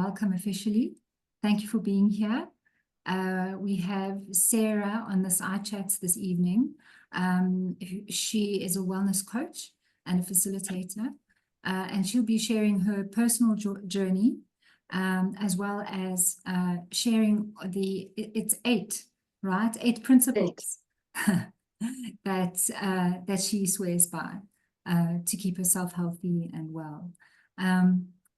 welcome officially. Thank you for being here. We have Sarah on this iChat this evening. She is a wellness coach and a facilitator, and she'll be sharing her personal journey, as well as sharing it's 8, right? 8 principles that she swears by to keep herself healthy and well.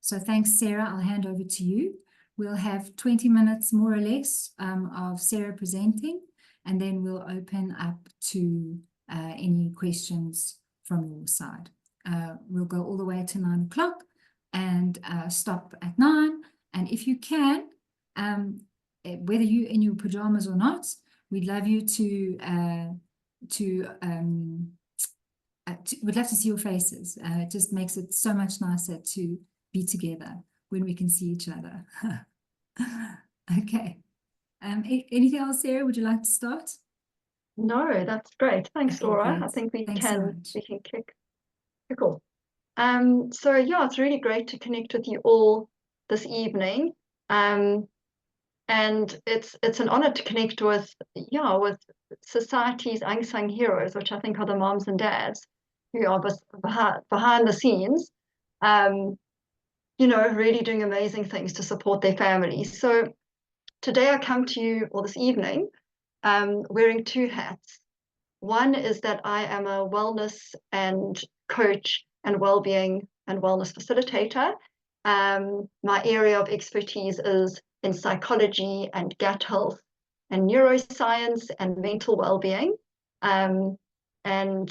So thanks, Sarah. I'll hand over to you. We'll have 20 minutes more or less of Sarah presenting, and then we'll open up to any questions from your side. We'll go all the way to 9 o'clock and stop at 9. And if you can, whether you're in your pajamas or not, we'd love you we'd love to see your faces. It just makes it so much nicer to be together when we can see each other. Okay. Anything else, Sarah? Would you like to start? No, that's great. Thanks, Okay, Laura. great. I think we Thanks can so kick off. So yeah, it's really great to connect with you all this evening. And it's an honor to connect with society's unsung heroes, which I think are the moms and dads who are behind the scenes, really doing amazing things to support their families. So today I come to you, or this evening, wearing 2 hats. One is that I am a wellness and coach and well-being and wellness facilitator. My area of expertise is in psychology and gut health and neuroscience and mental well-being. And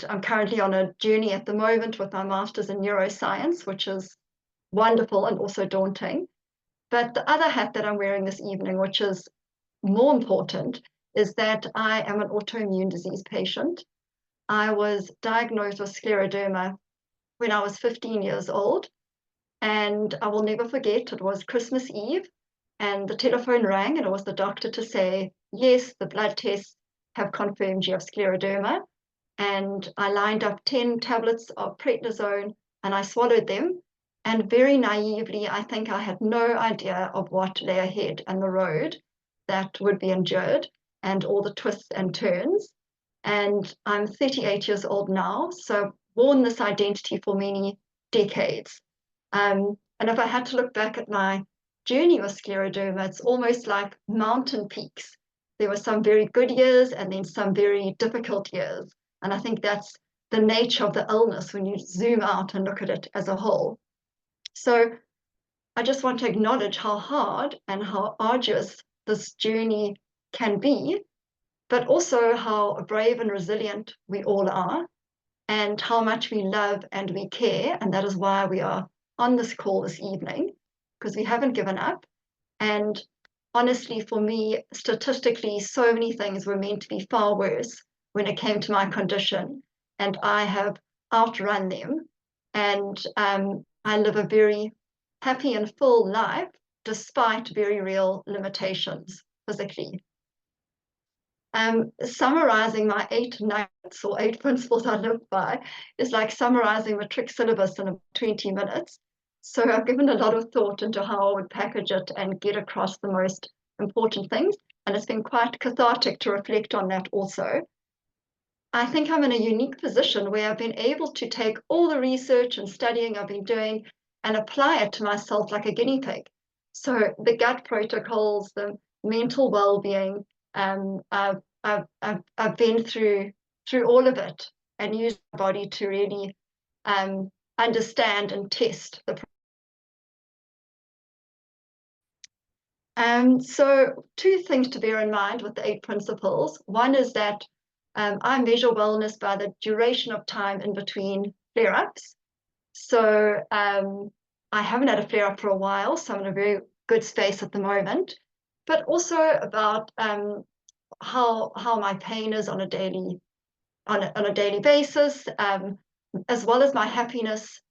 I'm currently on a journey at the moment with my master's in neuroscience, which is wonderful and also daunting. But the other hat that I'm wearing this evening, which is more important, is that I am an autoimmune disease patient. I was diagnosed with scleroderma when I was 15 years old. And I will never forget, it was Christmas Eve, and the telephone rang, and it was the doctor to say, yes, the blood tests have confirmed you have scleroderma. And I lined up 10 tablets of prednisone, and I swallowed them. And very naively, I think I had no idea of what lay ahead and the road that would be endured and all the twists and turns. And I'm 38 years old now, so I've worn this identity for many decades. And if I had to look back at my journey with scleroderma, it's almost like mountain peaks. There were some very good years and then some very difficult years. And I think that's the nature of the illness when you zoom out and look at it as a whole. So I just want to acknowledge how hard and how arduous this journey can be, but also how brave and resilient we all are, and how much we love and we care. And that is why we are on this call this evening, because we haven't given up. And honestly, for me, statistically, so many things were meant to be far worse when it came to my condition, and I have outrun them. And I live a very happy and full life, despite very real limitations physically. Summarizing my 8 notes or 8 principles I live by is like summarizing the trick syllabus in 20 minutes. So I've given a lot of thought into how I would package it and get across the most important things. And it's been quite cathartic to reflect on that also. I think I'm in a unique position where I've been able to take all the research and studying I've been doing and apply it to myself like a guinea pig. So the gut protocols, the mental well-being, I've been through all of it and used my body to really understand and test the. So 2 things to bear in mind with the 8 principles. One is that I measure wellness by the duration of time in between flare-ups. So I haven't had a flare-up for a while, so I'm in a very good space at the moment, but also about how my pain is on a daily basis, as well as my happiness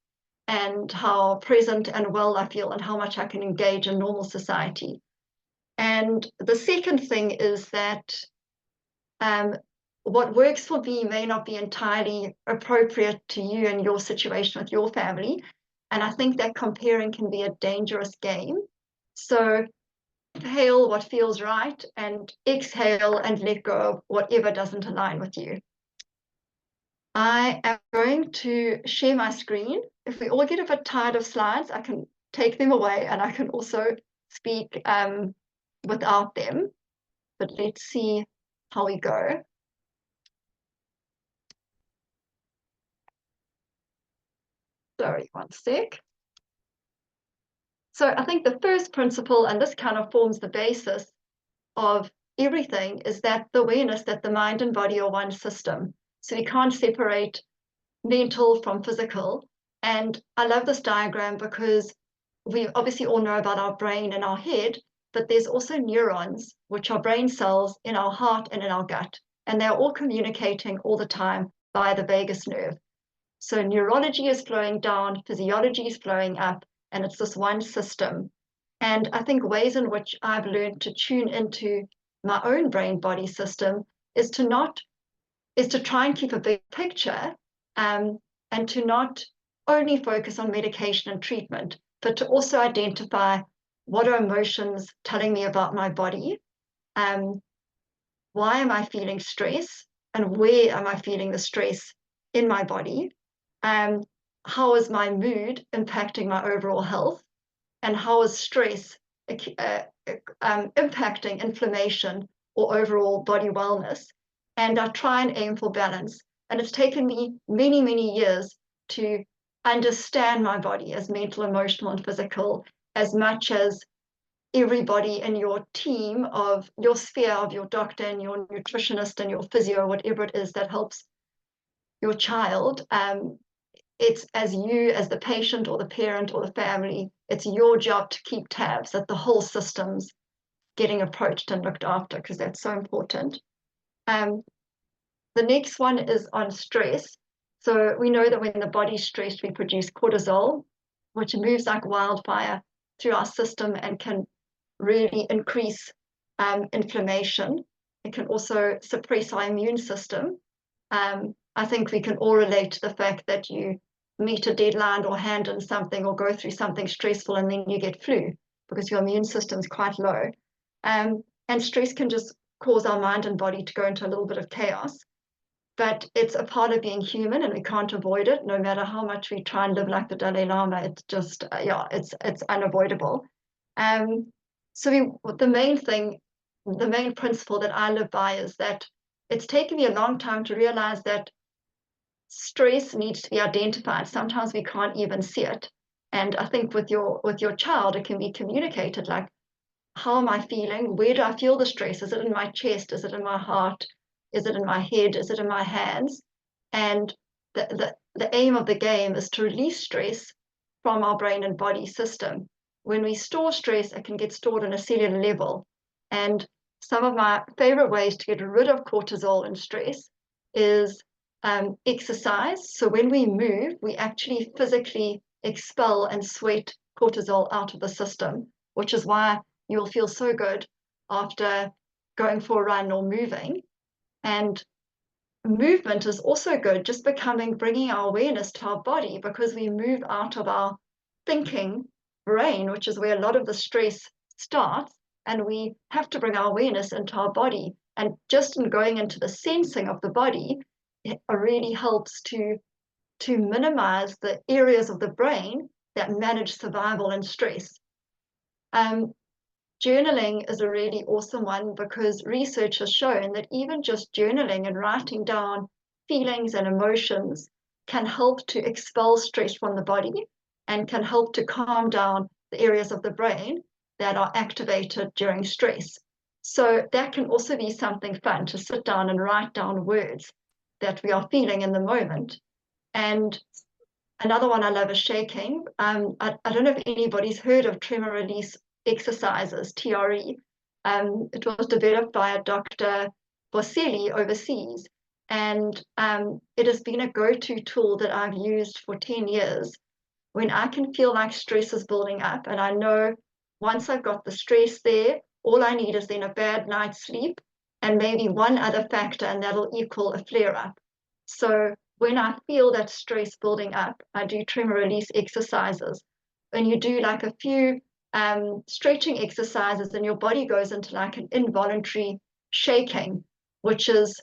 and how present and well I feel and how much I can engage in normal society. And the second thing is that what works for me may not be entirely appropriate to you and your situation with your family. And I think that comparing can be a dangerous game. So inhale what feels right and exhale and let go of whatever doesn't align with you. I am going to share my screen. If we all get a bit tired of slides, I can take them away and I can also speak without them. But let's see how we go. Sorry, one sec. So I think the first principle, and this kind of forms the basis of everything, is that the awareness that the mind and body are one system. So we can't separate mental from physical. And I love this diagram because we obviously all know about our brain and our head, but there's also neurons, which are brain cells in our heart and in our gut. And they're all communicating all the time via the vagus nerve. So neurology is flowing down, physiology is flowing up, and it's this one system. And I think ways in which I've learned to tune into my own brain body system is to try and keep a big picture, and to not only focus on medication and treatment, but to also identify what are emotions telling me about my body, why am I feeling stress, and where am I feeling the stress in my body, how is my mood impacting my overall health, and how is stress impacting inflammation or overall body wellness. And I try and aim for balance. And it's taken me many, many years to understand my body as mental, emotional, and physical, as much as everybody in your team, of your sphere, of your doctor and your nutritionist and your physio, whatever it is that helps your child. It's as you, as the patient or the parent or the family, it's your job to keep tabs that the whole system's getting approached and looked after, because that's so important. The next one is on stress. So we know that when the body's stressed, we produce cortisol, which moves like wildfire through our system and can really increase inflammation. It can also suppress our immune system. I think we can all relate to the fact that you meet a deadline or hand in something or go through something stressful and then you get flu because your immune system is quite low. And stress can just cause our mind and body to go into a little bit of chaos. But it's a part of being human and we can't avoid it, no matter how much we try and live like the Dalai Lama. It's just, it's unavoidable. So the main principle that I live by is that it's taken me a long time to realize that stress needs to be identified. Sometimes we can't even see it. And I think with your child, it can be communicated, like, how am I feeling? Where do I feel the stress? Is it in my chest? Is it in my heart? Is it in my head? Is it in my hands? And the aim of the game is to release stress from our brain and body system. When we store stress, it can get stored on a cellular level. And some of my favorite ways to get rid of cortisol and stress is exercise. So when we move, we actually physically expel and sweat cortisol out of the system, which is why you'll feel so good after going for a run or moving. And movement is also good, just bringing our awareness to our body, because we move out of our thinking brain, which is where a lot of the stress starts, and we have to bring our awareness into our body. And just in going into the sensing of the body, it really helps to minimize the areas of the brain that manage survival and stress. Journaling is a really awesome one, because research has shown that even just journaling and writing down feelings and emotions can help to expel stress from the body and can help to calm down the areas of the brain that are activated during stress. So that can also be something fun, to sit down and write down words that we are feeling in the moment. And another one I love is shaking. I don't know if anybody's heard of tremor release exercises, TRE. It was developed by a Dr. Boselli overseas, and it has been a go-to tool that I've used for 10 years. When I can feel like stress is building up, and I know once I've got the stress there, all I need is then a bad night's sleep and maybe one other factor, and that'll equal a flare-up. So when I feel that stress building up, I do tremor release exercises. And you do like a few stretching exercises, and your body goes into like an involuntary shaking, which is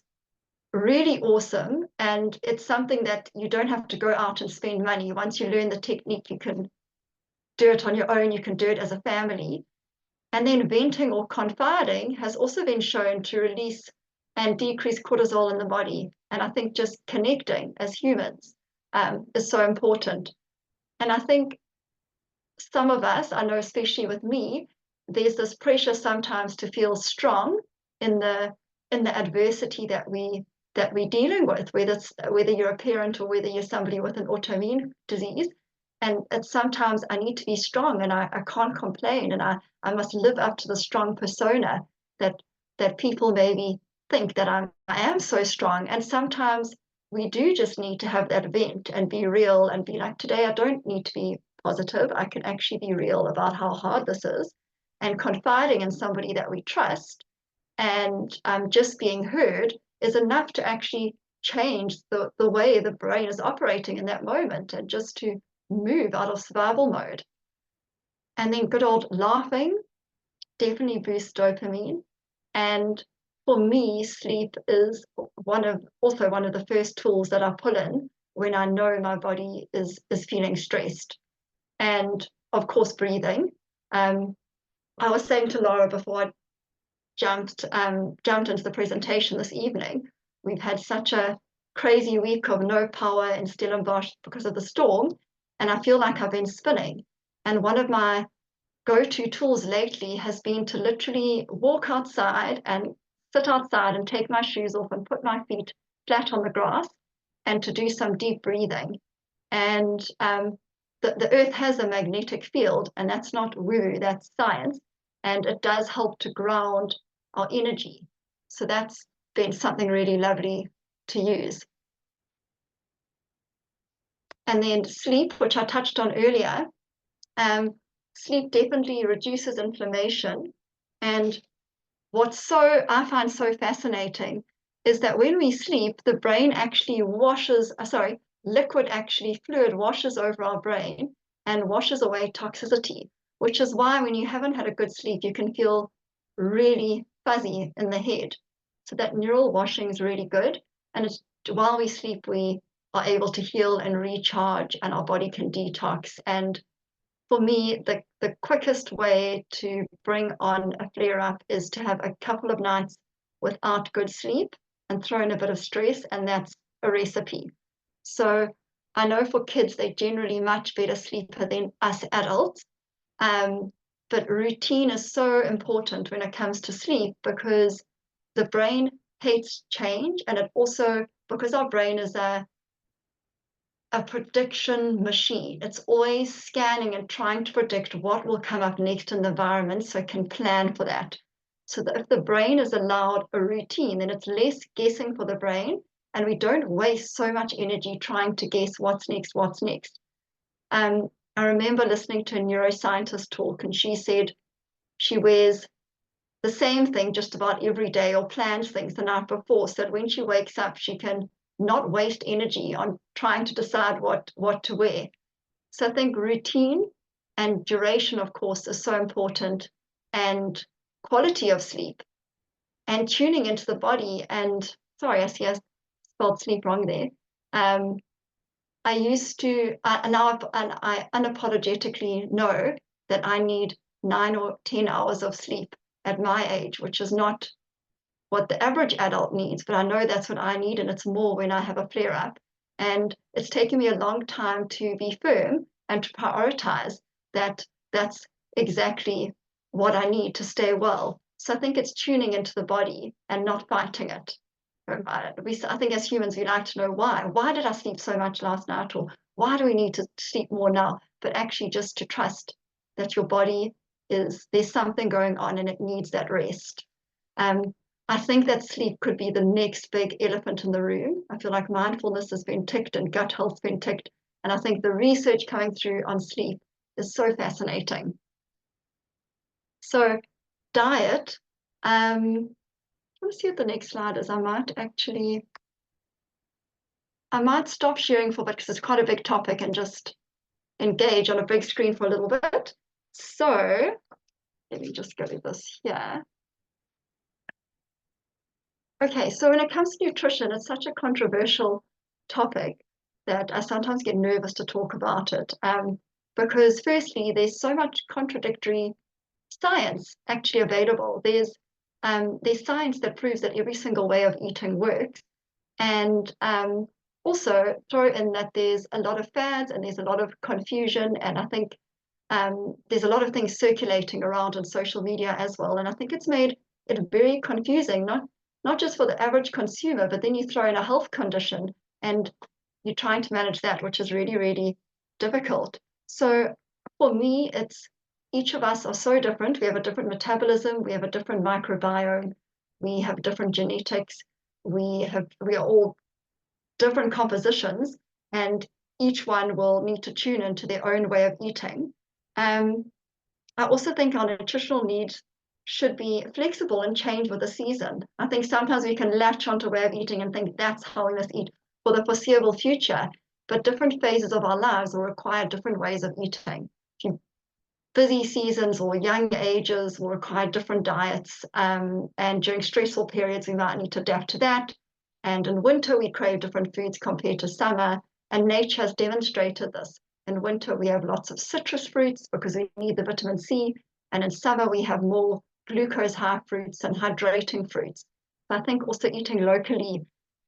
really awesome. And it's something that you don't have to go out and spend money. Once you learn the technique, you can do it on your own, you can do it as a family. And then venting or confiding has also been shown to release and decrease cortisol in the body. And I think just connecting as humans is so important. And I think some of us, I know especially with me, there's this pressure sometimes to feel strong in the adversity that we're dealing with, whether you're a parent or whether you're somebody with an autoimmune disease. And it's sometimes I need to be strong, and I can't complain, and I must live up to the strong persona that people maybe think that I am so strong. And sometimes we do just need to have that vent and be real and be like, today I don't need to be positive. I can actually be real about how hard this is, and confiding in somebody that we trust, and just being heard is enough to actually change the way the brain is operating in that moment, and just to move out of survival mode. And then good old laughing definitely boosts dopamine. And for me, sleep is also one of the first tools that I pull in when I know my body is feeling stressed. And of course, breathing. I was saying to Laura before I jumped into the presentation this evening, we've had such a crazy week of no power in Stellenbosch because of the storm, and I feel like I've been spinning. And one of my go-to tools lately has been to literally walk outside and sit outside and take my shoes off and put my feet flat on the grass, and to do some deep breathing. And the earth has a magnetic field, and that's not woo, that's science. And it does help to ground our energy. So that's been something really lovely to use. And then sleep, which I touched on earlier. Sleep definitely reduces inflammation. And what's I find so fascinating is that when we sleep, the brain actually fluid washes over our brain and washes away toxicity, which is why when you haven't had a good sleep, you can feel really fuzzy in the head. So that neural washing is really good. And while we sleep, we are able to heal and recharge, and our body can detox. And for me, the quickest way to bring on a flare-up is to have a couple of nights without good sleep and throw in a bit of stress, and that's a recipe. So I know for kids, they're generally much better sleeper than us adults. But routine is so important when it comes to sleep, because the brain hates change, and it also, because our brain is a prediction machine. It's always scanning and trying to predict what will come up next in the environment, so it can plan for that. So that if the brain is allowed a routine, then it's less guessing for the brain, and we don't waste so much energy trying to guess what's next. I remember listening to a neuroscientist talk, and she said she wears the same thing just about every day, or plans things the night before, so that when she wakes up, she can not waste energy on trying to decide what to wear. So I think routine and duration, of course, is so important, and quality of sleep and tuning into the body. And sorry, I see I spelled sleep wrong there. I unapologetically know that I need 9 or 10 hours of sleep at my age, which is not what the average adult needs, but I know that's what I need, and it's more when I have a flare up. And it's taken me a long time to be firm and to prioritize that that's exactly what I need to stay well. So I think it's tuning into the body and not fighting it. I think as humans, we like to know why. Why did I sleep so much last night? Or why do we need to sleep more now? But actually just to trust that your body there's something going on and it needs that rest. I think that sleep could be the next big elephant in the room. I feel like mindfulness has been ticked and gut health's been ticked. And I think the research coming through on sleep is so fascinating. So diet, let me see what the next slide is. I might stop sharing for a bit because it's quite a big topic, and just engage on a big screen for a little bit. So let me just go to this here. Okay, so when it comes to nutrition, it's such a controversial topic that I sometimes get nervous to talk about it. Because firstly, there's so much contradictory science actually available. There's science that proves that every single way of eating works. And also throw in that there's a lot of fads and there's a lot of confusion. And I think there's a lot of things circulating around on social media as well. And I think it's made it very confusing, not just for the average consumer, but then you throw in a health condition and you're trying to manage that, which is really, really difficult. So for me, it's each of us are so different. We have a different metabolism, we have a different microbiome, we have different genetics, we are all different compositions, and each one will need to tune into their own way of eating. I also think our nutritional needs should be flexible and change with the season. I think sometimes we can latch onto a way of eating and think that's how we must eat for the foreseeable future, but different phases of our lives will require different ways of eating. Busy seasons or young ages will require different diets, and during stressful periods we might need to adapt to that. And in winter we crave different foods compared to summer, and nature has demonstrated this. In winter we have lots of citrus fruits because we need the vitamin C, and in summer we have more glucose high fruits and hydrating fruits. So I think also eating locally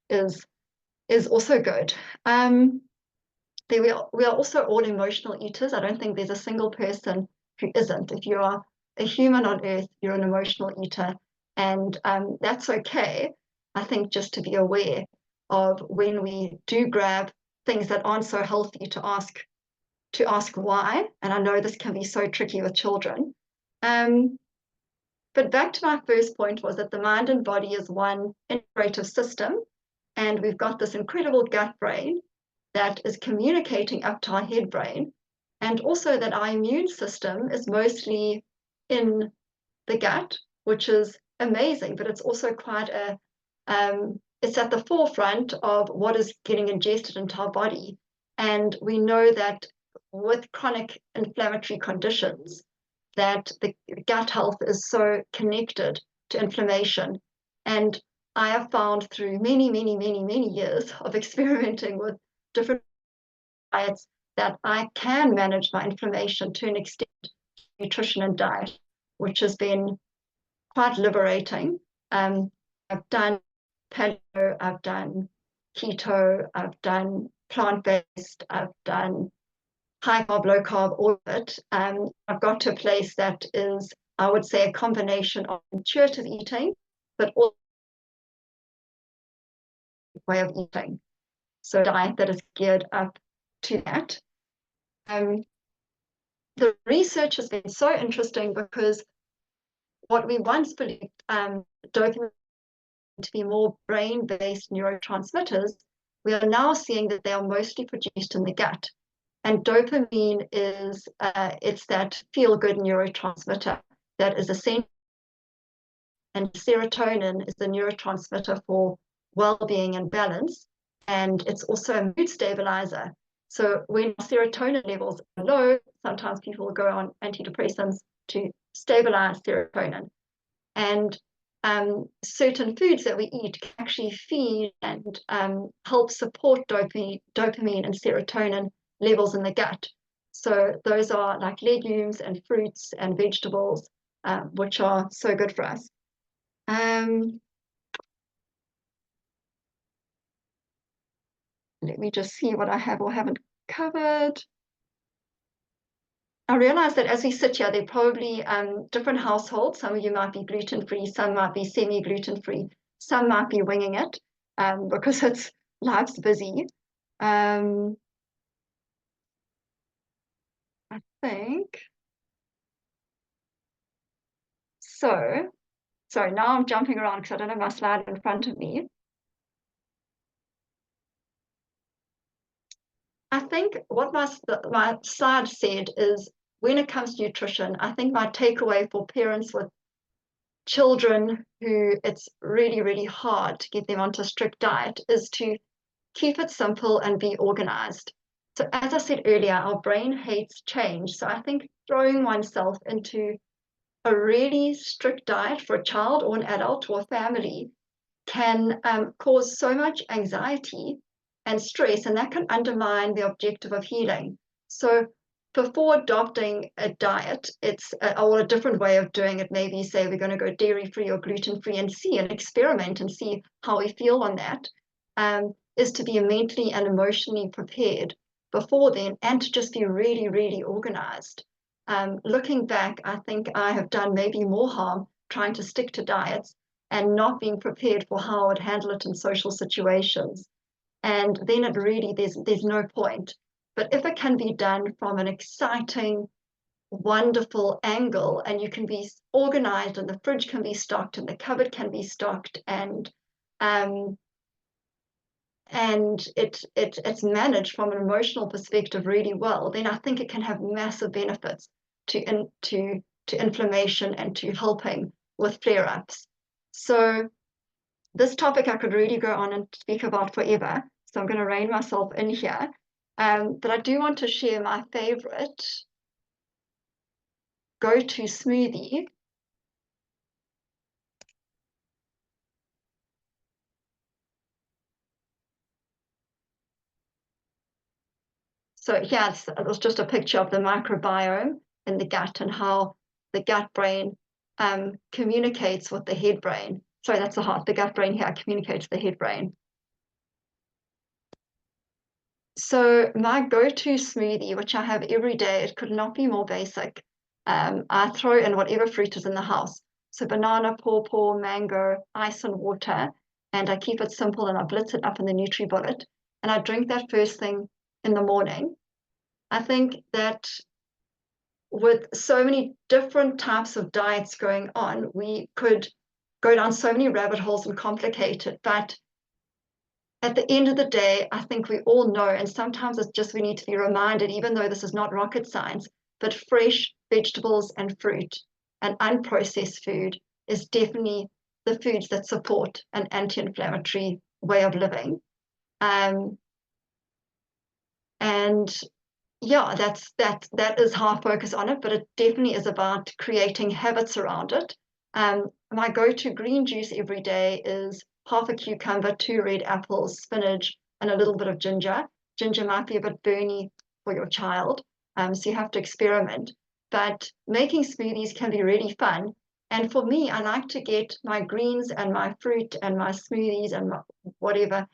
is also good. We are also all emotional eaters. I don't think there's a single person who isn't. If you are a human on earth, you're an emotional eater, and that's okay. I think just to be aware of when we do grab things that aren't so healthy, to ask why. And I know this can be so tricky with children. But back to my first point was that the mind and body is one integrative system, and we've got this incredible gut brain that is communicating up to our head brain, and also that our immune system is mostly in the gut, which is amazing, but it's also quite it's at the forefront of what is getting ingested into our body. And we know that with chronic inflammatory conditions, that the gut health is so connected to inflammation. And I have found through many, many, many, many years of experimenting with different diets that I can manage my inflammation to an extent, nutrition and diet, which has been quite liberating. I've done paleo, I've done keto, I've done plant-based, I've done high carb, low carb, all of it. I've got to a place that is, I would say, a combination of intuitive eating, but also way of eating. So a diet that is geared up to that. The research has been so interesting because what we once believed dopamine to be more brain-based neurotransmitters, we are now seeing that they are mostly produced in the gut. And dopamine is it's that feel-good neurotransmitter that is essential. And serotonin is the neurotransmitter for well-being and balance. And it's also a mood stabilizer. So when serotonin levels are low, sometimes people will go on antidepressants to stabilize serotonin. And certain foods that we eat can actually feed and help support dopamine and serotonin levels in the gut. So those are like legumes and fruits and vegetables, which are so good for us. Let me just see what I have or haven't covered. I realize that as we sit here, there are probably different households. Some of you might be gluten-free, some might be semi-gluten-free, some might be winging it because life's busy. I think. So, sorry, now I'm jumping around because I don't have my slide in front of me. I think what my slide said is when it comes to nutrition, I think my takeaway for parents with children who it's really, really hard to get them onto a strict diet is to keep it simple and be organized. So as I said earlier, our brain hates change. So I think throwing oneself into a really strict diet for a child or an adult or a family can cause so much anxiety and stress, and that can undermine the objective of healing. So before adopting a diet, it's a different way of doing it. Maybe say we're going to go dairy-free or gluten-free and see and experiment and see how we feel on that, is to be mentally and emotionally prepared before then, and to just be really, really organized. Looking back, I think I have done maybe more harm trying to stick to diets and not being prepared for how I'd handle it in social situations. And then it really, there's no point. But if it can be done from an exciting, wonderful angle, and you can be organized, and the fridge can be stocked, and the cupboard can be stocked, um, and it's managed from an emotional perspective really well, then I think it can have massive benefits to inflammation and to helping with flare-ups. So this topic I could really go on and speak about forever. So I'm going to rein myself in here. But I do want to share my favorite go-to smoothie. So here it was just a picture of the microbiome in the gut and how the gut brain communicates with the head brain. Sorry, that's the heart. The gut brain here communicates with the head brain. So my go-to smoothie, which I have every day, it could not be more basic. I throw in whatever fruit is in the house. So banana, pawpaw, mango, ice and water, and I keep it simple and I blitz it up in the NutriBullet, and I drink that first thing in the morning. I think that with so many different types of diets going on, we could go down so many rabbit holes and complicate it. But at the end of the day, I think we all know, and sometimes it's just we need to be reminded, even though this is not rocket science, but fresh vegetables and fruit and unprocessed food is definitely the foods that support an anti-inflammatory way of living. And yeah, that is how I focus on it, but it definitely is about creating habits around it. My go-to green juice every day is half a cucumber, 2 red apples, spinach, and a little bit of ginger. Ginger might be a bit burny for your child, so you have to experiment. But making smoothies can be really fun. And for me, I like to get my greens and my fruit and my smoothies and whatever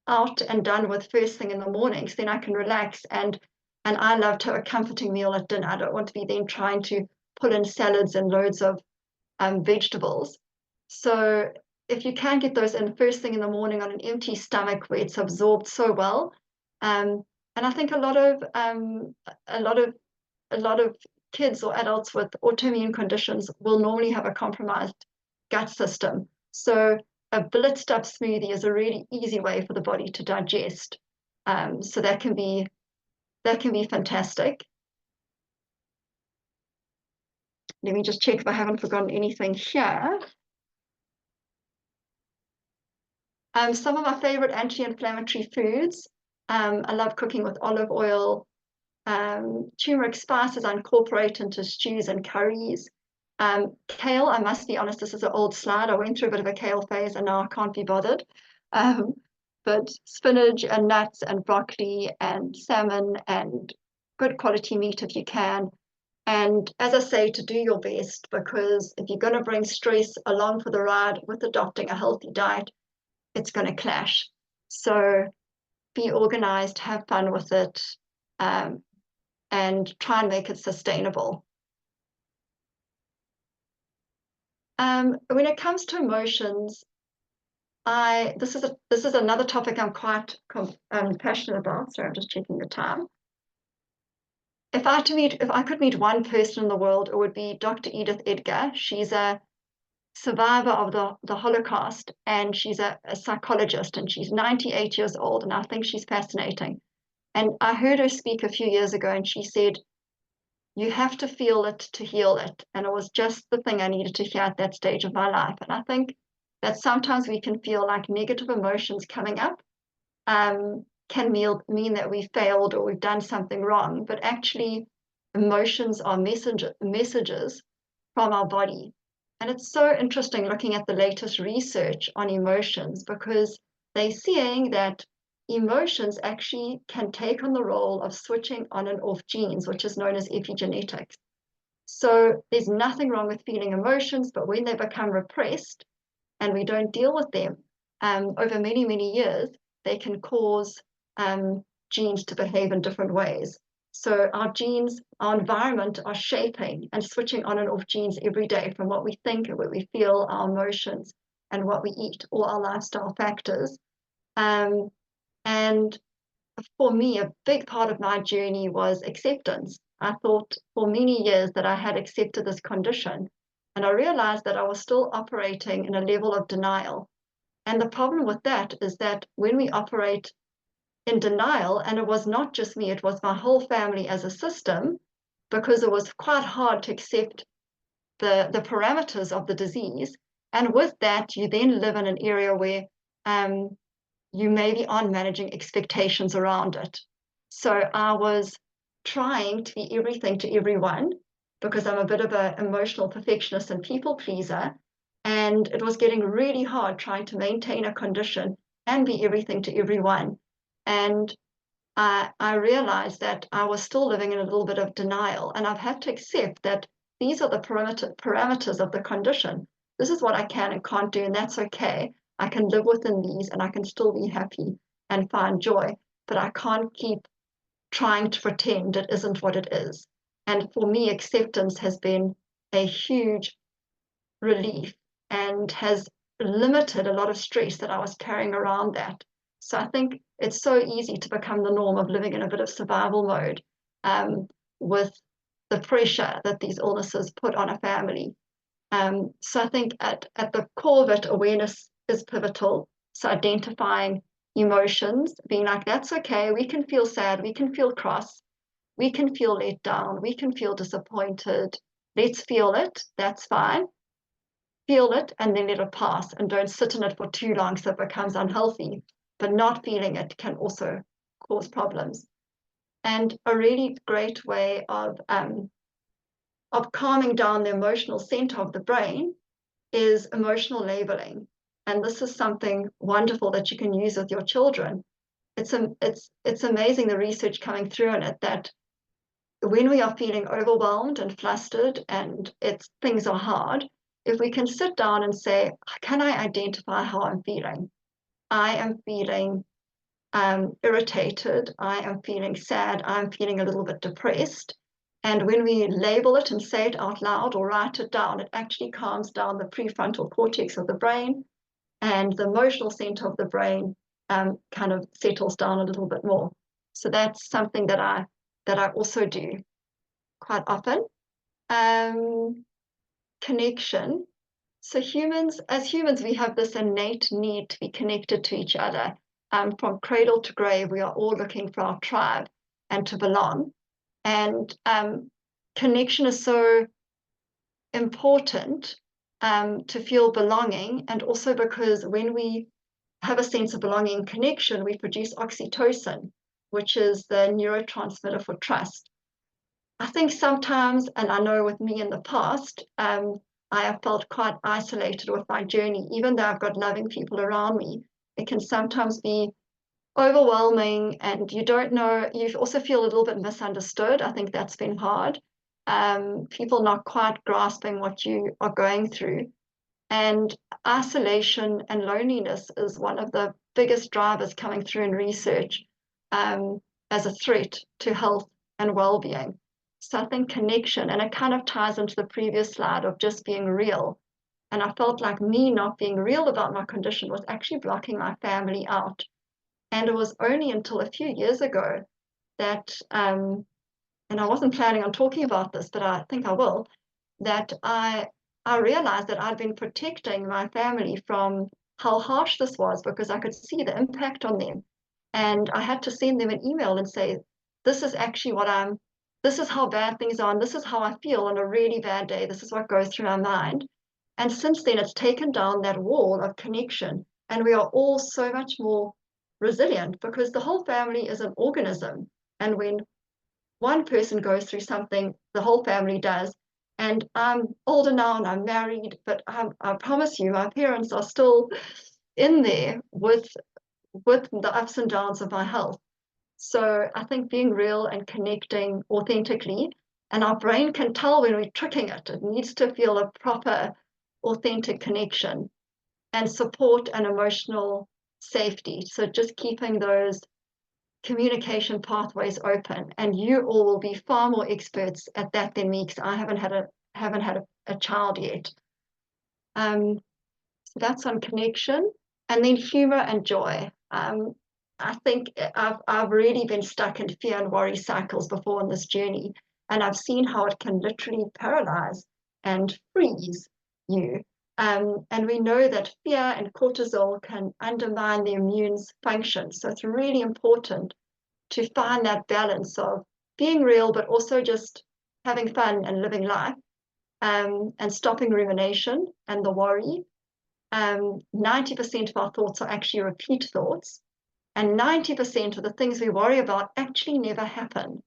out and done with first thing in the morning, so then I can relax, and I love to have a comforting meal at dinner. I don't want to be then trying to pull in salads and loads of vegetables. So if you can get those in first thing in the morning on an empty stomach where it's absorbed so well, and I think a lot of kids or adults with autoimmune conditions will normally have a compromised gut system. So a blitzed up smoothie is a really easy way for the body to digest. So that can be fantastic. Let me just check if I haven't forgotten anything here. Some of my favorite anti-inflammatory foods. I love cooking with olive oil. Turmeric spices I incorporate into stews and curries. Kale, I must be honest, this is an old slide. I went through a bit of a kale phase and now I can't be bothered. But spinach and nuts and broccoli and salmon and good quality meat if you can. And as I say, to do your best, because if you're going to bring stress along for the ride with adopting a healthy diet, it's going to clash. So be organized, have fun with it, and try and make it sustainable. When it comes to emotions, this is another topic I'm quite passionate about. Sorry, I'm just checking the time. If I could meet one person in the world, it would be Dr. Edith Edgar. She's a survivor of the Holocaust, and she's a psychologist, and she's 98 years old, and I think she's fascinating. And I heard her speak a few years ago, and she said, you have to feel it to heal it. And it was just the thing I needed to hear at that stage of my life. And I think that sometimes we can feel like negative emotions coming up. can mean that we failed or we've done something wrong, but actually emotions are messages from our body. And it's so interesting looking at the latest research on emotions, because they're seeing that emotions actually can take on the role of switching on and off genes, which is known as epigenetics. So there's nothing wrong with feeling emotions, but when they become repressed and we don't deal with them over many, many years, they can cause genes to behave in different ways. So our genes, our environment are shaping and switching on and off genes every day, from what we think and what we feel, our emotions, and what we eat, all our lifestyle factors. And for me, a big part of my journey was acceptance. I thought for many years that I had accepted this condition, and I realized that I was still operating in a level of denial. And the problem with that is that when we operate in denial, and it was not just me, it was my whole family as a system, because it was quite hard to accept the parameters of the disease. And with that, you then live in an area where you maybe aren't managing expectations around it. So I was trying to be everything to everyone, because I'm a bit of an emotional perfectionist and people pleaser. And it was getting really hard trying to maintain a condition and be everything to everyone. And I realized that I was still living in a little bit of denial. And I've had to accept that these are the parameters of the condition. This is what I can and can't do, and that's okay. I can live within these and I can still be happy and find joy, but I can't keep trying to pretend it isn't what it is. And for me, acceptance has been a huge relief and has limited a lot of stress that I was carrying around that. So I think it's so easy to become the norm of living in a bit of survival mode with the pressure that these illnesses put on a family. So I think at the core of it, awareness is pivotal. So identifying emotions, being like, that's okay, we can feel sad, we can feel cross, we can feel let down, we can feel disappointed. Let's feel it, that's fine. Feel it and then let it pass, and don't sit in it for too long so it becomes unhealthy. But not feeling it can also cause problems. And a really great way of calming down the emotional center of the brain is emotional labeling. And this is something wonderful that you can use with your children. It's amazing, the research coming through on it, that when we are feeling overwhelmed and flustered and things are hard, if we can sit down and say, can I identify how I'm feeling? I am feeling irritated, I am feeling sad, I'm feeling a little bit depressed. And when we label it and say it out loud or write it down, it actually calms down the prefrontal cortex of the brain, and the emotional center of the brain kind of settles down a little bit more. So that's something that I also do quite often. Connection. So as humans, we have this innate need to be connected to each other. From cradle to grave, we are all looking for our tribe and to belong. And connection is so important to feel belonging, and also because when we have a sense of belonging and connection, we produce oxytocin, which is the neurotransmitter for trust. I think sometimes, and I know with me in the past, I have felt quite isolated with my journey. Even though I've got loving people around me, it can sometimes be overwhelming, and you don't know, you also feel a little bit misunderstood. I think that's been hard. People not quite grasping what you are going through. And isolation and loneliness is one of the biggest drivers coming through in research as a threat to health and well-being. So I think connection, and it kind of ties into the previous slide of just being real. And I felt like me not being real about my condition was actually blocking my family out. And it was only until a few years ago that, and I wasn't planning on talking about this, but I think I will, that I realized that I'd been protecting my family from how harsh this was, because I could see the impact on them. And I had to send them an email and say, this is actually this is how bad things are, and this is how I feel on a really bad day. This is what goes through my mind. And since then, it's taken down that wall of connection, and we are all so much more resilient, because the whole family is an organism. And when one person goes through something, the whole family does. And I'm older now and I'm married, but I promise you, my parents are still in there with the ups and downs of my health. So I think being real and connecting authentically, and our brain can tell when we're tricking it. It needs to feel a proper, authentic connection and support and emotional safety. So just keeping those communication pathways open, and you all will be far more experts at that than me, because I haven't had a child yet. So that's on connection, and then humor and joy. I think I've really been stuck in fear and worry cycles before in this journey, and I've seen how it can literally paralyze and freeze you. And we know that fear and cortisol can undermine the immune's function. So it's really important to find that balance of being real, but also just having fun and living life, and stopping rumination and the worry. 90% of our thoughts are actually repeat thoughts, and 90% of the things we worry about actually never happen.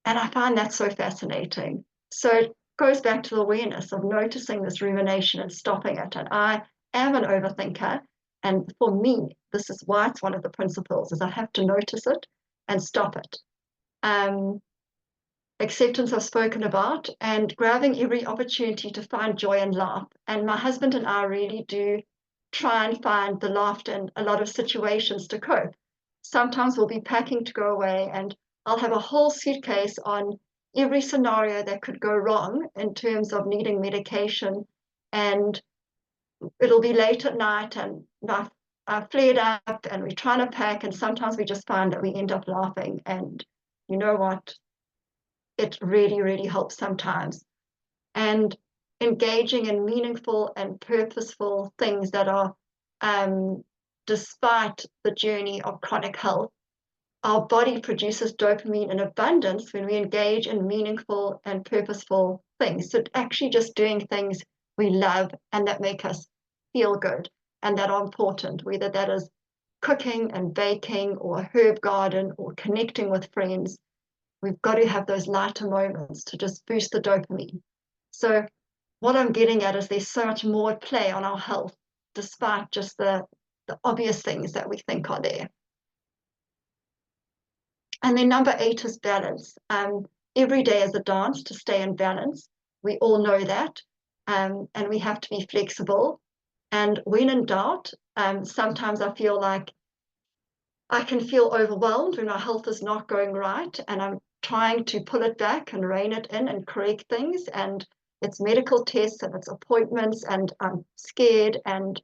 And I find that so fascinating. So it goes back to the awareness of noticing this rumination and stopping it. And I am an overthinker. And for me, this is why it's one of the principles, is I have to notice it and stop it. Acceptance I've spoken about, and grabbing every opportunity to find joy and laugh. And my husband and I really do try and find the laughter in a lot of situations to cope. Sometimes we'll be packing to go away, and I'll have a whole suitcase on every scenario that could go wrong in terms of needing medication. And it'll be late at night, and I've flared up, and we're trying to pack, and sometimes we just find that we end up laughing. And you know what? It really, really helps sometimes. And engaging in meaningful and purposeful things that are, despite the journey of chronic health, our body produces dopamine in abundance when we engage in meaningful and purposeful things. So actually just doing things we love and that make us feel good and that are important, whether that is cooking and baking or a herb garden or connecting with friends. We've got to have those lighter moments to just boost the dopamine. So what I'm getting at is there's so much more at play on our health, despite just the obvious things that we think are there. And then number 8 is balance. Every day is a dance to stay in balance. We all know that. And we have to be flexible. And when in doubt, sometimes I feel like I can feel overwhelmed when my health is not going right, and I'm trying to pull it back and rein it in and correct things. And it's medical tests and it's appointments, and I'm scared. And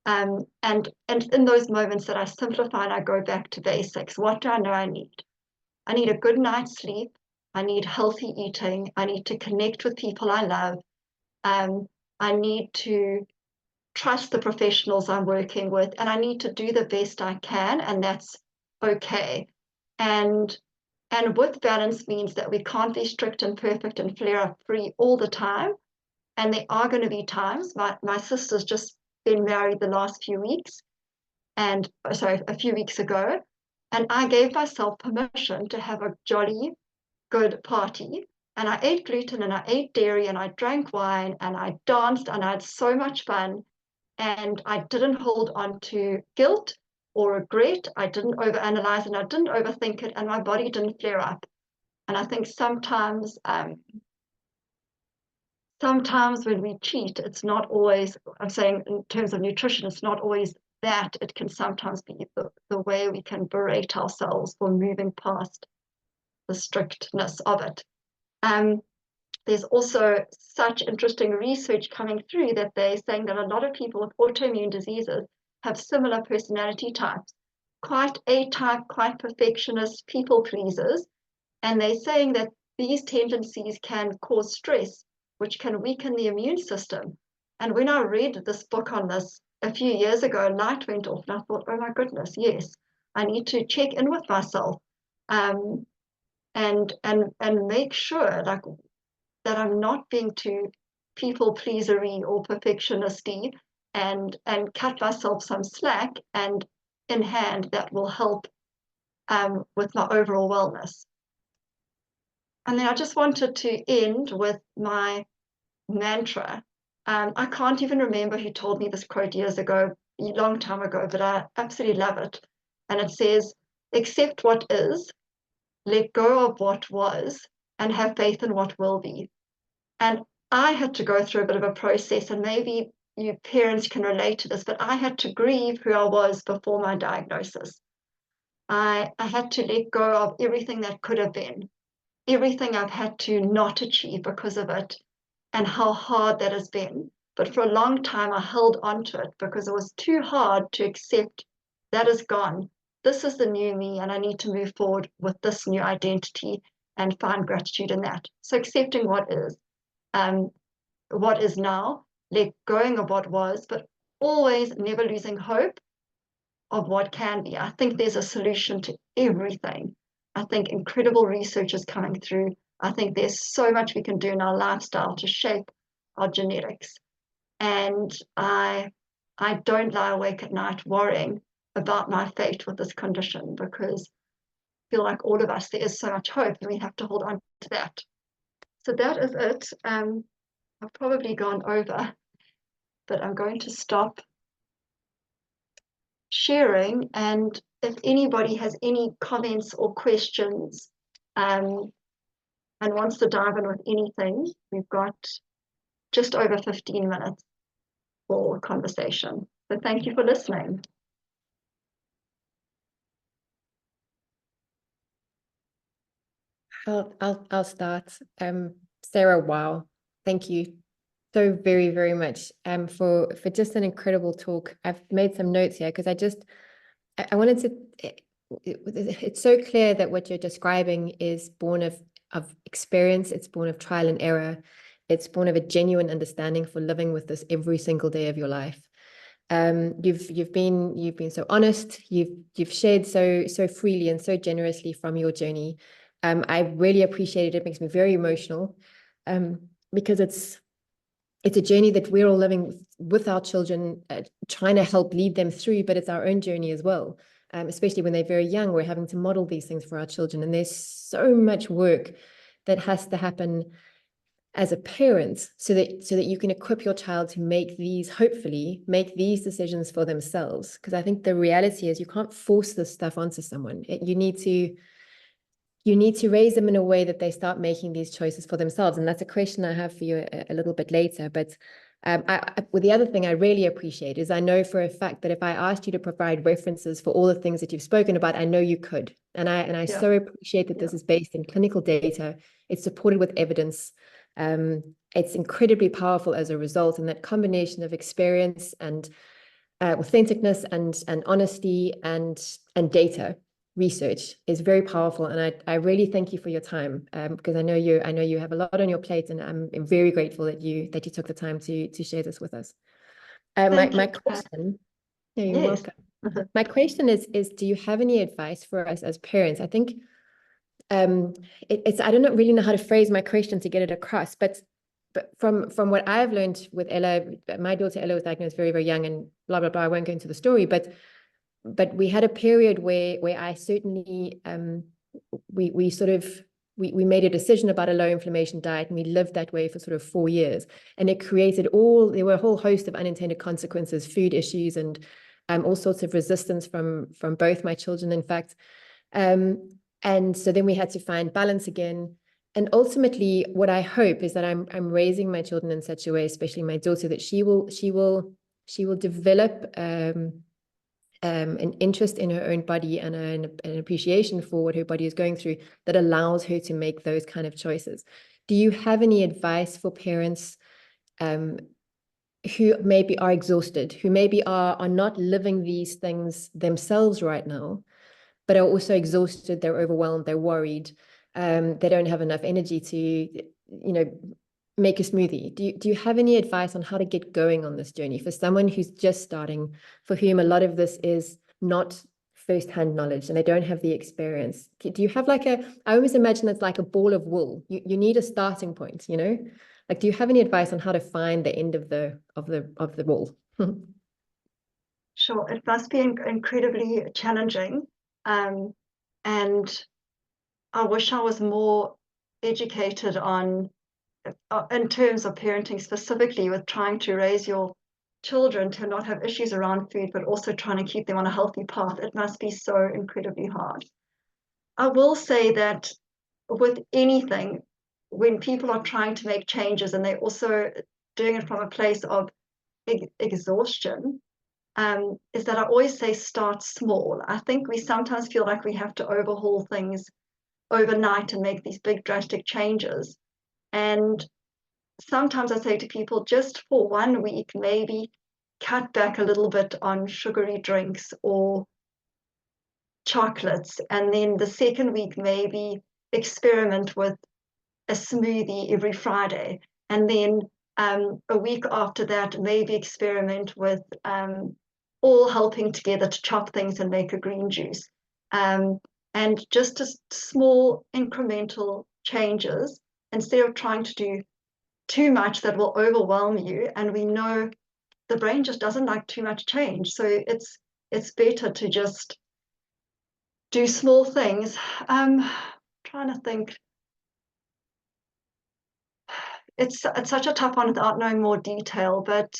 in those moments that I simplify and I go back to basics, what do I know I need? I need a good night's sleep. I need healthy eating. I need to connect with people I love. I need to trust the professionals I'm working with, and I need to do the best I can, and that's okay. And with balance means that we can't be strict and perfect and flare up free all the time. And there are going to be times. My sister's just been married the last few weeks, and sorry, a few weeks ago, and I gave myself permission to have a jolly good party. And I ate gluten and I ate dairy and I drank wine and I danced and I had so much fun. And I didn't hold on to guilt or regret. I didn't overanalyze and I didn't overthink it, and my body didn't flare up. And I think sometimes when we cheat, it's not always, I'm saying in terms of nutrition, it's not always that. It can sometimes be the way we can berate ourselves for moving past the strictness of it. There's also such interesting research coming through that they're saying that a lot of people with autoimmune diseases have similar personality types, quite A-type, quite perfectionist, people pleasers. And they're saying that these tendencies can cause stress, which can weaken the immune system. And when I read this book on this a few years ago, a light went off and I thought, oh my goodness, yes, I need to check in with myself, and make sure like that I'm not being too people pleasery or perfectionisty, and cut myself some slack and in hand that will help with my overall wellness. And then I just wanted to end with my mantra. I can't even remember who told me this quote years ago, a long time ago, but I absolutely love it. And it says, accept what is, let go of what was, and have faith in what will be. And I had to go through a bit of a process, and maybe you parents can relate to this, but I had to grieve who I was before my diagnosis. I had to let go of everything that could have been, everything I've had to not achieve because of it, and how hard that has been. But for a long time, I held on to it because it was too hard to accept that is gone. This is the new me, and I need to move forward with this new identity and find gratitude in that. So accepting what is now, let going of what was, but always never losing hope of what can be. I think there's a solution to everything. I think incredible research is coming through. I think there's so much we can do in our lifestyle to shape our genetics. And I don't lie awake at night worrying about my fate with this condition, because I feel like all of us, there is so much hope, and we have to hold on to that. So that is it. I've probably gone over, but I'm going to stop sharing. And if anybody has any comments or questions and wants to dive in with anything, we've got just over 15 minutes for conversation. So thank you for listening. I'll start. Sarah, wow. Thank you so very, very much for just an incredible talk. I've made some notes here because I wanted to, it's so clear that what you're describing is born of experience. It's born of trial and error. It's born of a genuine understanding for living with this every single day of your life. You've been so honest. You've shared so freely and so generously from your journey. I really appreciate it. It makes me very emotional because it's a journey that we're all living with our children, trying to help lead them through, but it's our own journey as well. Especially when they're very young, we're having to model these things for our children. And there's so much work that has to happen as a parent so that you can equip your child to hopefully make these decisions for themselves. Because I think the reality is you can't force this stuff onto someone. You need to raise them in a way that they start making these choices for themselves. And that's a question I have for you a little bit later. But the other thing I really appreciate is I know for a fact that if I asked you to provide references for all the things that you've spoken about, I know you could. And I so appreciate that this is based in clinical data. It's supported with evidence. It's incredibly powerful as a result. And that combination of experience and authenticness and honesty and data research is very powerful, and I really thank you for your time because I know you have a lot on your plate, and I'm very grateful that you took the time to share this with us. My question, no, you're welcome. My question is do you have any advice for us as parents? I think I don't really know how to phrase my question to get it across, but from what I've learned with Ella, my daughter Ella was diagnosed very, very young, and blah blah blah. I won't go into the story, but we had a period where I certainly we made a decision about a low inflammation diet, and we lived that way for sort of 4 years, and it created there were a whole host of unintended consequences, food issues, and all sorts of resistance from both my children, in fact, and so then we had to find balance again. And ultimately, what I hope is that I'm raising my children in such a way, especially my daughter, that she will develop an interest in her own body and an appreciation for what her body is going through that allows her to make those kind of choices. Do you have any advice for parents who maybe are exhausted, who maybe are not living these things themselves right now, but are also exhausted, they're overwhelmed, they're worried, they don't have enough energy to, make a smoothie? Do you have any advice on how to get going on this journey for someone who's just starting, for whom a lot of this is not first-hand knowledge and they don't have the experience? Do you have I always imagine it's like a ball of wool. You need a starting point, do you have any advice on how to find the end of the wool? Sure, it must be incredibly challenging. And I wish I was more educated on, in terms of parenting specifically, with trying to raise your children to not have issues around food, but also trying to keep them on a healthy path. It must be so incredibly hard. I will say that with anything, when people are trying to make changes and they're also doing it from a place of exhaustion, is that I always say start small. I think we sometimes feel like we have to overhaul things overnight and make these big drastic changes. And sometimes I say to people, just for 1 week, maybe cut back a little bit on sugary drinks or chocolates. And then the second week, maybe experiment with a smoothie every Friday. And then a week after that, maybe experiment with all helping together to chop things and make a green juice. And just small incremental changes instead of trying to do too much that will overwhelm you. And we know the brain just doesn't like too much change. So it's better to just do small things. Trying to think. It's such a tough one without knowing more detail, but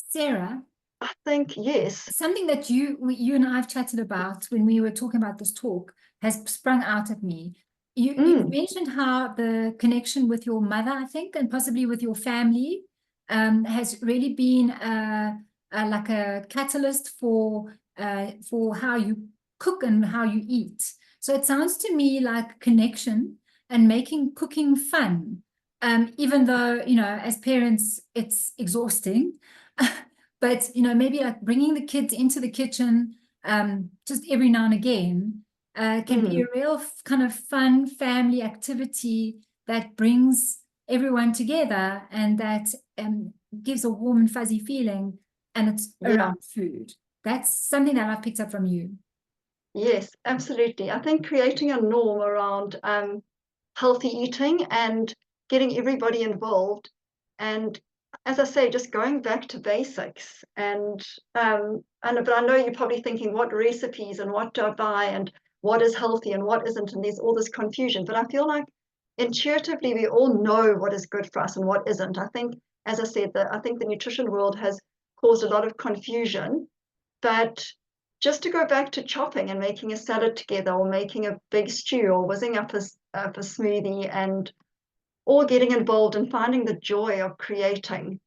Sarah, I think yes. something that you and I have chatted about when we were talking about this talk has sprung out at me. You mentioned how the connection with your mother, I think, and possibly with your family, has really been like a catalyst for how you cook and how you eat. So it sounds to me like connection and making cooking fun. Even though, you know, as parents, it's exhausting. But, you know, maybe like bringing the kids into the kitchen just every now and again can be a real kind of fun family activity that brings everyone together and that gives a warm and fuzzy feeling, and it's around food. That's something that I've picked up from you. Yes, absolutely. I think creating a norm around healthy eating and getting everybody involved, and as I say, just going back to basics. But I know you're probably thinking, what recipes and what do I buy and what is healthy and what isn't, and there's all this confusion. But I feel like intuitively we all know what is good for us and what isn't. I think, as I said, I think the nutrition world has caused a lot of confusion, but just to go back to chopping and making a salad together, or making a big stew, or whizzing up a smoothie, and all getting involved and finding the joy of creating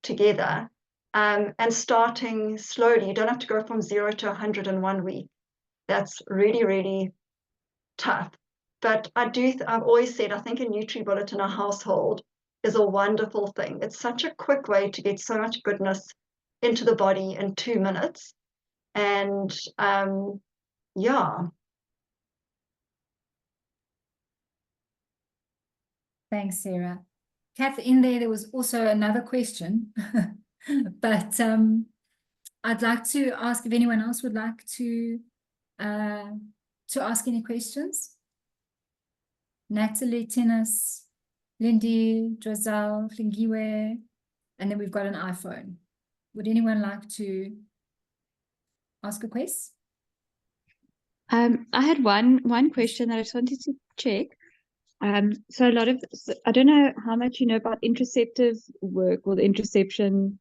together, and starting slowly. You don't have to go from 0 to 100 in 1 week. That's really, really tough. But I've always said, I think a Nutri-Bullet in a household is a wonderful thing. It's such a quick way to get so much goodness into the body in 2 minutes. And yeah. Thanks, Sarah. Kath, in there was also another question, but I'd like to ask if anyone else would like to ask any questions. Natalie, Tennis, Lindy, Drizel, Lingiwe, and then we've got an iPhone. Would anyone like to ask a question? I had one question that I just wanted to check. So I don't know how much you know about interceptive work or the interception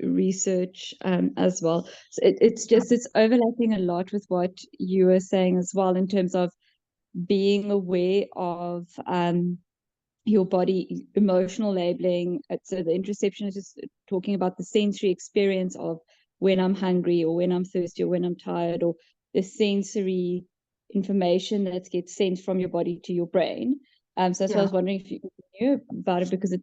research as well. So it's overlapping a lot with what you were saying as well, in terms of being aware of your body, emotional labeling. So the interception is just talking about the sensory experience of when I'm hungry or when I'm thirsty or when I'm tired, or the sensory information that gets sent from your body to your brain. So that's why I was wondering if you knew about it, because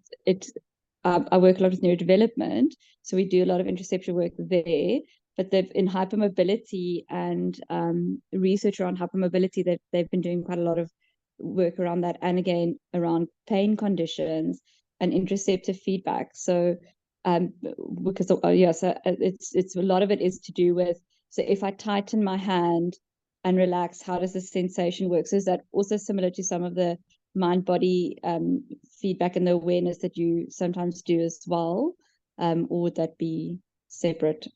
I work a lot with neurodevelopment, so we do a lot of interception work there. But in hypermobility and research around hypermobility, they've been doing quite a lot of work around that, and again around pain conditions and interoceptive feedback. So because so it's a lot of it is to do with, so if I tighten my hand and relax, how does the sensation work? So is that also similar to some of the mind body feedback and the awareness that you sometimes do as well, or would that be separate?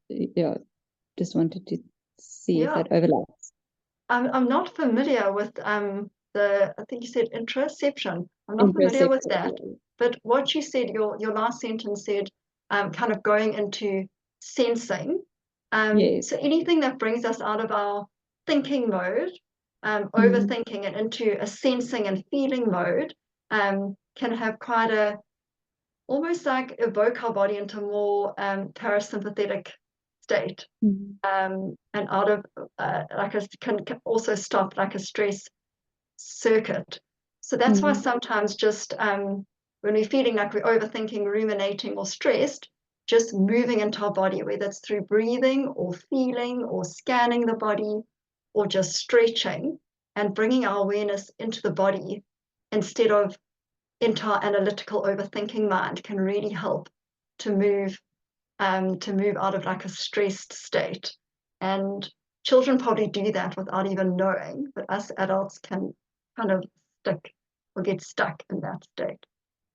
Yeah, just wanted to see if Yeah. that overlaps. I'm not familiar with I think you said interoception. I'm not familiar with that. But what you said, your last sentence said, kind of going into sensing. Yes. So anything that brings us out of our thinking mode, overthinking, and into a sensing and feeling mode, can have quite a, almost like evoke our body into more parasympathetic state. And out of like can also stop like a stress circuit. So that's why sometimes just when we're feeling like we're overthinking, ruminating, or stressed, just moving into our body, whether it's through breathing or feeling or scanning the body or just stretching and bringing our awareness into the body instead of into our analytical overthinking mind, can really help to move out of like a stressed state. And children probably do that without even knowing, but us adults can kind of stick or get stuck in that state.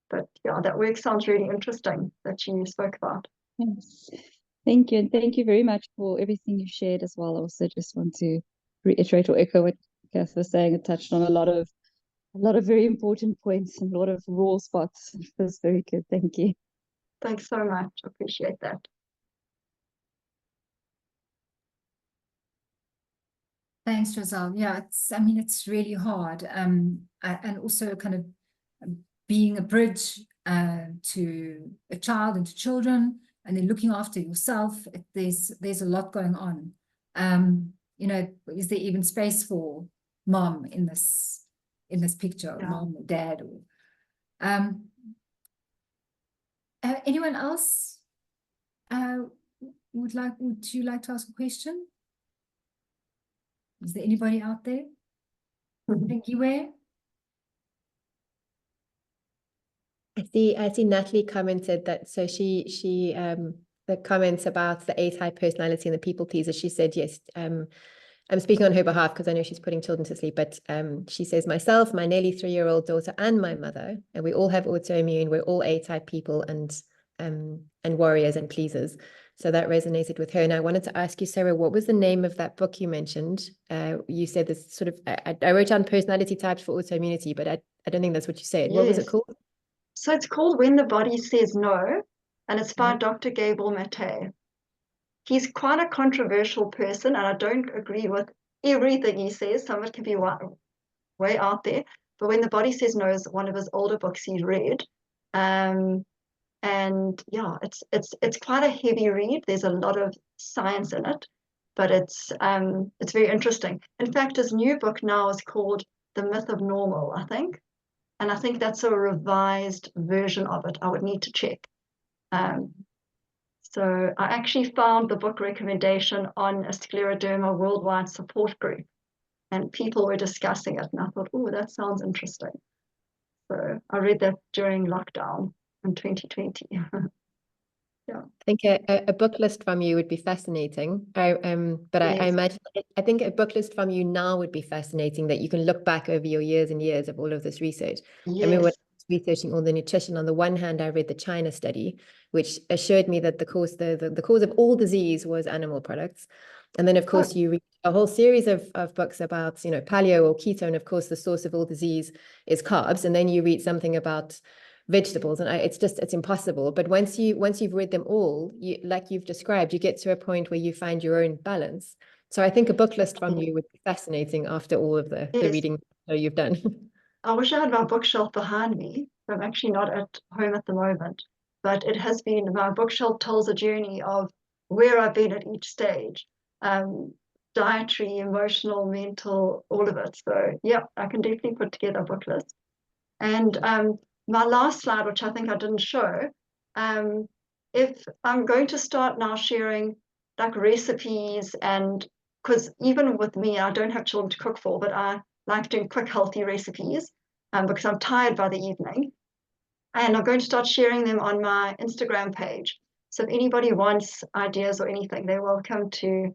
But yeah, that work sounds really interesting that you spoke about. Yes. Thank you. And thank you very much for everything you shared as well. I also just want to reiterate or echo what Kath was saying. It touched on a lot of very important points and a lot of raw spots. It was very good. Thank you. Thanks so much. Appreciate that. Thanks, Giselle. Yeah, I mean, it's really hard. And also kind of being a bridge to a child and to children, and then looking after yourself. There's a lot going on. You know, is there even space for mom in this picture, Yeah. mom or dad? Or anyone else would you like to ask a question? Is there anybody out there? Thank you, where? I see Natalie commented that, so she the comments about the A-type personality and the people pleaser, she said yes. I'm speaking on her behalf because I know she's putting children to sleep, but she says, myself, my nearly 3-year-old daughter, and my mother, and we all have autoimmune, we're all A-type people and warriors and pleasers. So that resonated with her. And I wanted to ask you, Sarah, what was the name of that book you mentioned? You said this sort of, I wrote down personality types for autoimmunity, but I don't think that's what you said. What was it Yes. called? So it's called When the Body Says No, and it's by Dr. Gabor Mate. He's quite a controversial person, and I don't agree with everything he says. Some of it can be way out there. But When the Body Says No is one of his older books he's read. And yeah, it's quite a heavy read. There's a lot of science in it, but it's very interesting. In fact, his new book now is called The Myth of Normal, I think. And I think that's a revised version of it. I would need to check. So I actually found the book recommendation on a scleroderma worldwide support group, and people were discussing it, and I thought, oh, that sounds interesting. So I read that during lockdown in 2020. Yeah. I think a book list from you would be fascinating. But Yes. I imagine, I think a book list from you now would be fascinating, that you can look back over your years and years of all of this research. Yes. I mean, when I was researching all the nutrition, on the one hand, I read the China study, which assured me that the cause of all disease was animal products. And then, of course, you read a whole series of books about, you know, paleo or keto, and of course, the source of all disease is carbs. And then you read something about vegetables, and it's impossible. But once you've read them all, like you've described, you get to a point where you find your own balance. So I think a book list from you would be fascinating after all of the reading you've done. I wish I had my bookshelf behind me. I'm actually not at home at the moment, but it has been, my bookshelf tells a journey of where I've been at each stage, dietary, emotional, mental, all of it. So yeah, I can definitely put together a book list. And my last slide, which I think I didn't show, if I'm going to start now sharing like recipes, and because even with me, I don't have children to cook for, but I like doing quick, healthy recipes because I'm tired by the evening. And I'm going to start sharing them on my Instagram page. So if anybody wants ideas or anything, they're welcome to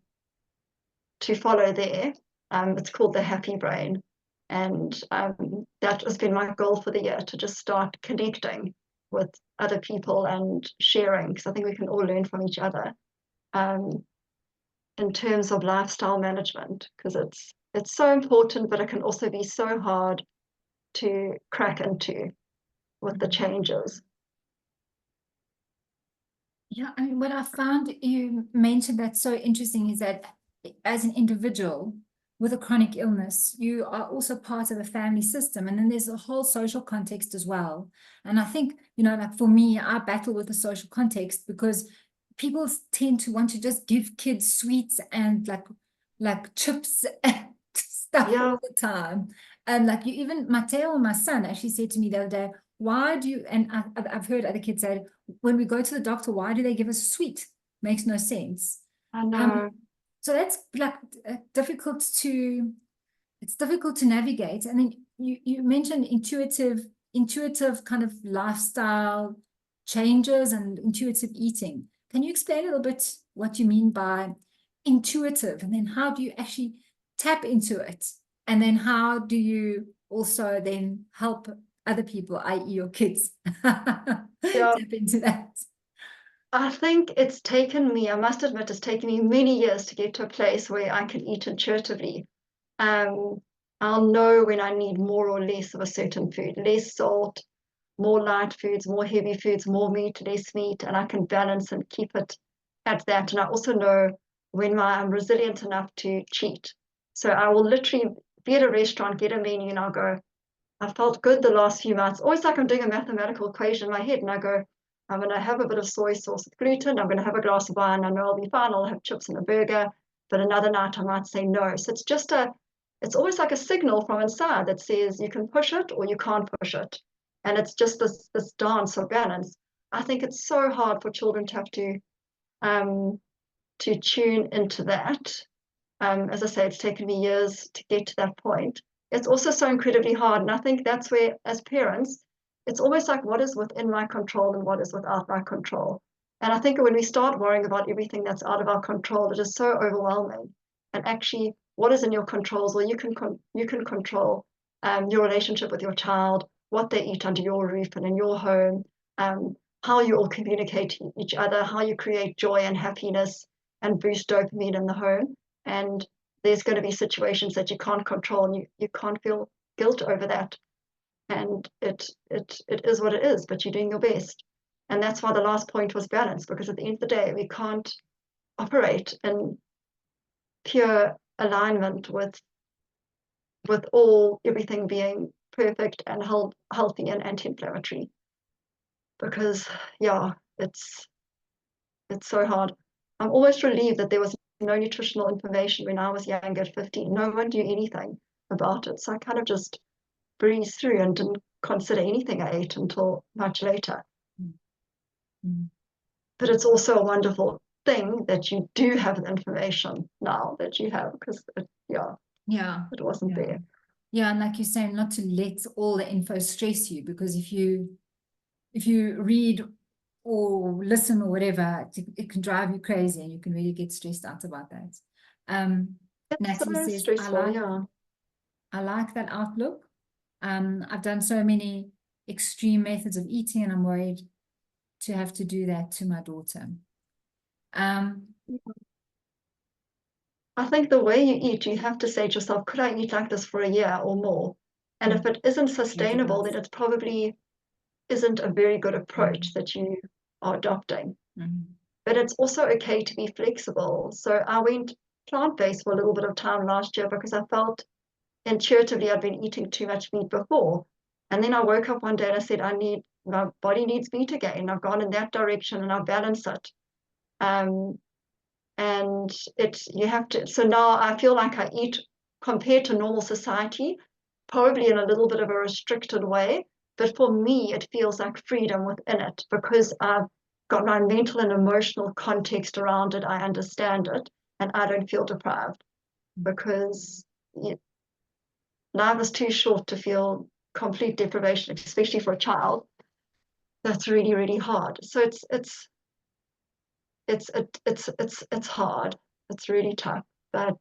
follow there. It's called The Happy Brain. And that has been my goal for the year, to just start connecting with other people and sharing, because I think we can all learn from each other in terms of lifestyle management, because it's so important, but it can also be so hard to crack into with the changes. Yeah, I mean, what I found you mentioned that's so interesting is that as an individual with a chronic illness, you are also part of a family system. And then there's a whole social context as well. And I think, like for me, I battle with the social context because people tend to want to just give kids sweets and like chips and stuff all the time. And like Mateo, my son, actually said to me the other day, why do you, and I've heard other kids say, when we go to the doctor, why do they give us a sweet? Makes no sense. I know. So that's like difficult to navigate. And then you mentioned intuitive kind of lifestyle changes and intuitive eating. Can you explain a little bit what you mean by intuitive, and then how do you actually tap into it? And then how do you also then help other people, i.e. your kids, tap into that? I think it's taken me, I must admit, it's taken me many years to get to a place where I can eat intuitively. I'll know when I need more or less of a certain food, less salt, more light foods, more heavy foods, more meat, less meat, and I can balance and keep it at that. And I also know when I'm resilient enough to cheat. So I will literally be at a restaurant, get a menu, and I'll go, I felt good the last few months. Always like I'm doing a mathematical equation in my head, and I go, I'm going to have a bit of soy sauce with gluten. I'm going to have a glass of wine. I know I'll be fine. I'll have chips and a burger. But another night I might say no. So it's always like a signal from inside that says you can push it or you can't push it. And it's just this dance of balance. I think it's so hard for children to have to tune into that. As I say, it's taken me years to get to that point. It's also so incredibly hard. And I think that's where, as parents, it's almost like what is within my control and what is without my control. And I think when we start worrying about everything that's out of our control, it is so overwhelming. And actually, what is in your controls? Well, you can control your relationship with your child, what they eat under your roof and in your home, how you all communicate to each other, how you create joy and happiness and boost dopamine in the home. And there's going to be situations that you can't control, and you can't feel guilt over that. And it is what it is, but you're doing your best. And that's why the last point was balance, because at the end of the day, we can't operate in pure alignment with everything being perfect and healthy and anti-inflammatory. Because it's so hard. I'm almost relieved that there was no nutritional information when I was younger at 15. No one knew anything about it. So I kind of just breezed through and didn't consider anything I ate until much later. Mm. But it's also a wonderful thing that you do have the information now that you have, because it wasn't there. Yeah, and like you're saying, not to let all the info stress you, because if you read or listen or whatever, it can drive you crazy, and you can really get stressed out about that. Natalie so says, stressful, I like that outlook. I've done so many extreme methods of eating, and I'm worried to have to do that to my daughter. I think the way you eat, you have to say to yourself, could I eat like this for a year or more? And if it isn't sustainable, then it probably isn't a very good approach that you are adopting. But it's also okay to be flexible. So I went plant-based for a little bit of time last year because I felt intuitively I'd been eating too much meat before. And then I woke up one day and I said, my body needs meat again. I've gone in that direction and I've balanced it. And you have to, so now I feel like I eat compared to normal society, probably in a little bit of a restricted way. But for me, it feels like freedom within it because I've got my mental and emotional context around it. I understand it and I don't feel deprived because life is too short to feel complete deprivation, especially for a child. That's really, really hard. So it's hard. It's really tough, but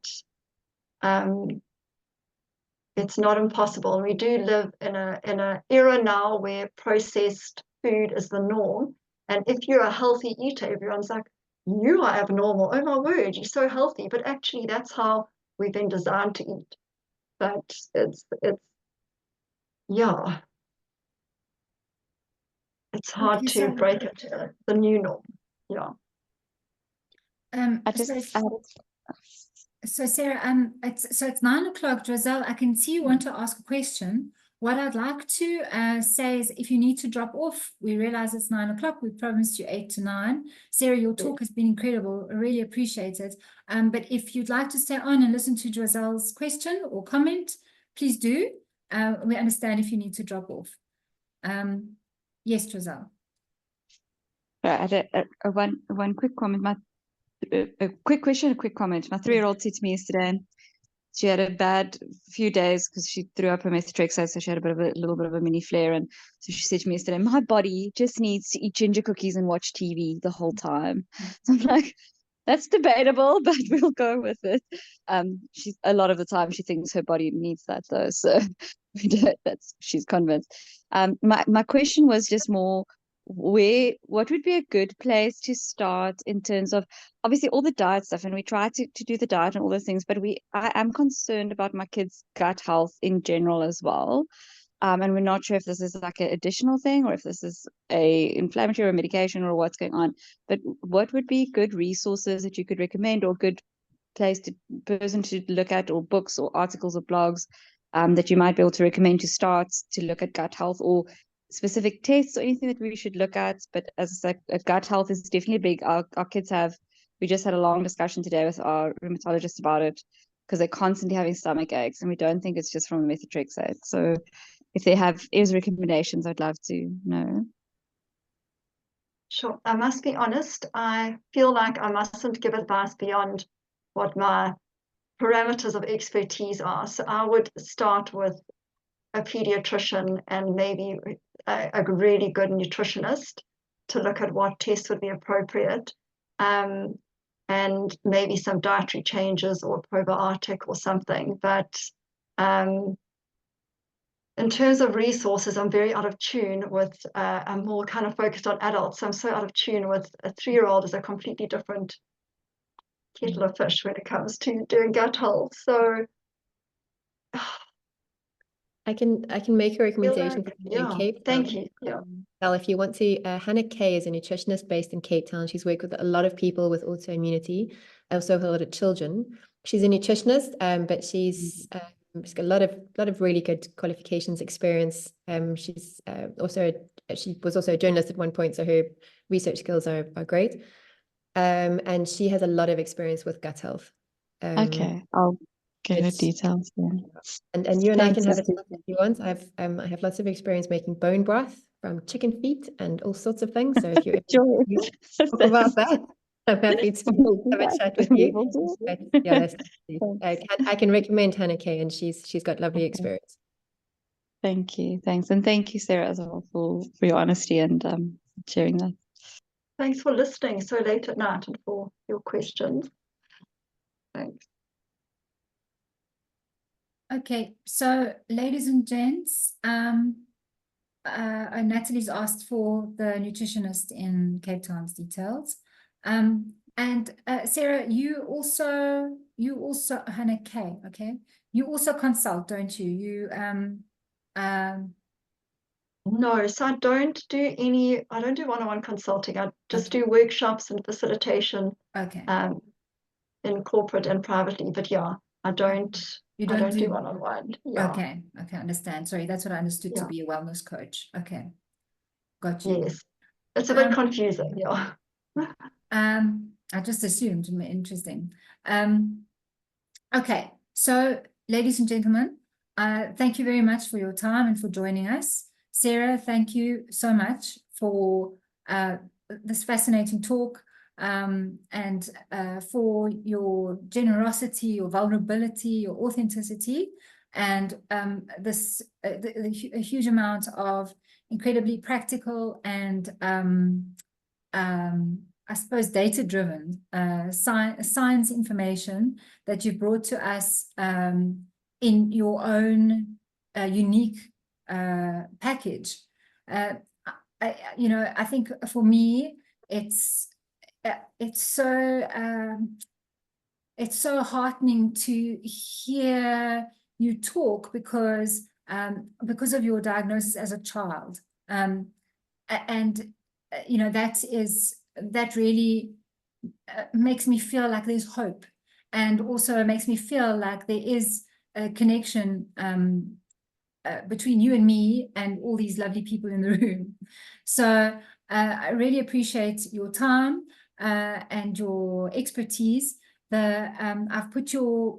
it's not impossible. We do live in a era now where processed food is the norm. And if you're a healthy eater, everyone's like, you are abnormal. Oh my word, you're so healthy. But actually, that's how we've been designed to eat. But yeah, it's hard Okay, to so break it to the new norm. Yeah. I just So Sarah, it's 9 o'clock. Giselle, I can see you want to ask a question. What I'd like to say is, if you need to drop off, we realize it's 9 o'clock. We promised you 8 to 9. Sarah, your talk has been incredible. I really appreciate it. But if you'd like to stay on and listen to Giselle's question or comment, please do. We understand if you need to drop off. Yes, Giselle. I had one quick comment. A quick question, a quick comment. My 3-year-old said to me yesterday, and she had a bad few days because she threw up her methotrexate, so she had a little bit of a mini flare. And so she said to me yesterday, my body just needs to eat ginger cookies and watch TV the whole time. So I'm like, that's debatable, but we'll go with it. She's a lot of the time she thinks her body needs that though, so she's convinced. My question was just more, what would be a good place to start in terms of obviously all the diet stuff, and we try to do the diet and all those things, but I am concerned about my kids' gut health in general as well. And we're not sure if this is like an additional thing or if this is a inflammatory or medication or what's going on. But what would be good resources that you could recommend, or good person to look at, or books or articles or blogs that you might be able to recommend to start to look at gut health, or specific tests or anything that we should look at? But as I said, gut health is definitely big. Our kids we just had a long discussion today with our rheumatologist about it, because they're constantly having stomach aches, and we don't think it's just from methotrexate. So if they have recommendations, I'd love to know. Sure. I must be honest. I feel like I mustn't give advice beyond what my parameters of expertise are. So I would start with a pediatrician and maybe a really good nutritionist to look at what tests would be appropriate, and maybe some dietary changes or probiotic or something. But in terms of resources, I'm very out of tune with, I'm more kind of focused on adults. I'm so out of tune with a 3-year-old is a completely different kettle of fish when it comes to doing gut health. So I can make a recommendation like, for you in Cape thank Town. you. Yeah. Well, if you want to, Hannah Kay is a nutritionist based in Cape Town. She's worked with a lot of people with autoimmunity, also with a lot of children. She's a nutritionist, but she's got a lot of really good qualifications, experience. She's she was also a journalist at one point, so her research skills are great. And she has a lot of experience with gut health. Okay, I'll get her details then. And you and I can have a Thanks. chat if you want. I have lots of experience making bone broth from chicken feet and all sorts of things. So if you talk about that, I'm happy to have a chat with you. But yeah, I can recommend Hannah Kay, and she's got lovely experience. Thank you. Thanks. And thank you, Sarah, as well, for your honesty and sharing that. Thanks for listening so late at night and for your questions. Thanks. Okay, so ladies and gents, Natalie's asked for the nutritionist in Cape Town's details. And Sarah, you also Hannah K, okay? You also consult, don't you? No, so I don't do one-on-one consulting. I just do workshops and facilitation. Okay. In corporate and privately, but yeah, I don't do one-on-one. Yeah. Okay, understand. Sorry, that's what I understood to be a wellness coach. Okay, got you. Yes, it's a bit confusing. Yeah. I just assumed. Interesting. Okay, so ladies and gentlemen, thank you very much for your time and for joining us. Sarah, thank you so much for this fascinating talk. And for your generosity, your vulnerability, your authenticity, and a huge amount of incredibly practical and I suppose data-driven science information that you brought to us in your own unique package. I think for me, it's so heartening to hear you talk because of your diagnosis as a child, and that really makes me feel like there's hope, and also makes me feel like there is a connection between you and me and all these lovely people in the room. So I really appreciate your time and your expertise. I've put your